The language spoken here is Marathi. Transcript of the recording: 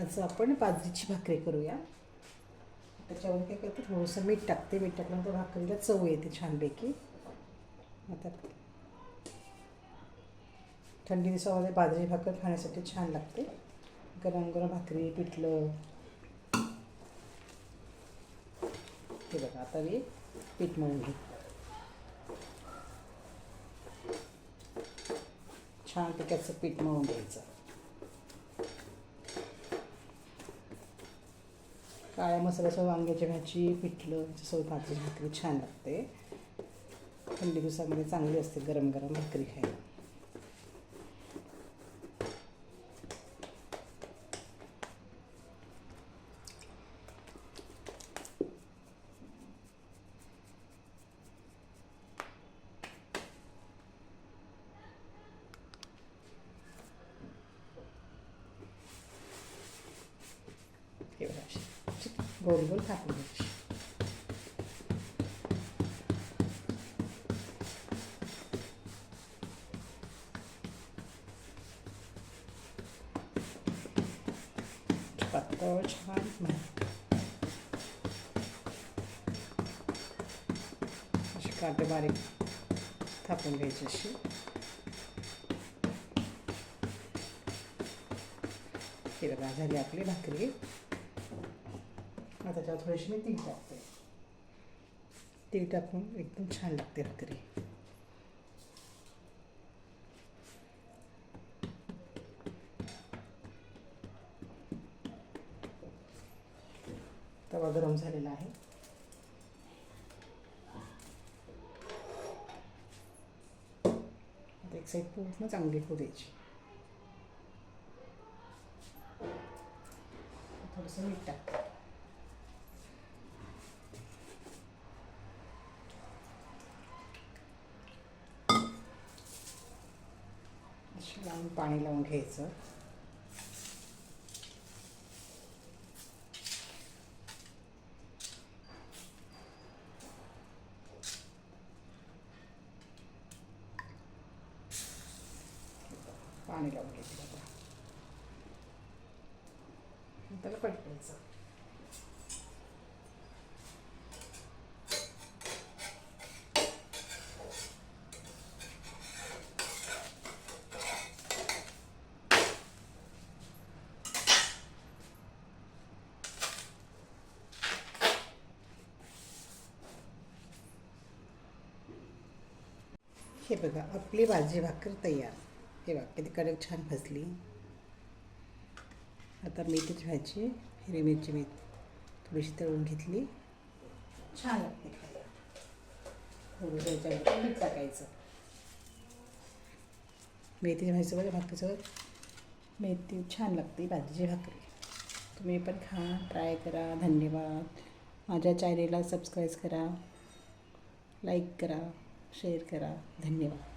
आज आपण बाजरीची भाकरी करूया. त्याच्यावर काय करते, थोडंसं मीठ टाकते. मीठ टाकल्यानंतर भाकरीला चव येते छानपैकी. आता थंडी दिवसामध्ये बाजरी भाकर खाण्यासाठी छान लागते. गरम गरम भाकरी पिठलं. हे बघा, आता मी पीठ मळून घेतलं. छान पिठाचं पीठ मळून घ्यायचं. काळ्या मसाल्यासह वांग्याची भाजी, पिठलं त्याच्यासोबत बाजरी भाकरी छान लागते. थंडी दिवसामध्ये चांगली असते गरम गरम भाकरी खायला. हे बघा, अशी गोल गोल कापून घ्यायची. पातळ छान अशी काटे बारीक थापून घ्यायची अशी. हे बघा, झाली आपली भाकरी. आता त्याच्यावर थोडीशी मी तीळ टाकते. तीळ टाकून एकदम छान लागते भाकरी. तवा गरम झालेला आहे. आता एक साईड पूर्ण चांगली होऊ द्यायची. थोडंसं मीठ टाकते. लावून पाणी लावून घ्यायचं. पाणी लावून घ्यायचं. त्याला पलटायचं. हे बघा, आपली भाजी भाकर तयार. हे बघा किती कडक छान भाजली. आता मेथीची भाजी, हिरवी मिरची मी थोडीशी तळून घेतली. छान लागते खायला. थोडं त्याच्यावर मीठ टाकायचं. मेथीची भाजीसोबत भाकरीसोबत मेथी छान लागते भाजीची भाकरी. तुम्ही पण खा, ट्राय करा. धन्यवाद. माझ्या चॅनेलला सबस्क्राईब करा, लाईक करा, शेअर करा. धन्यवाद.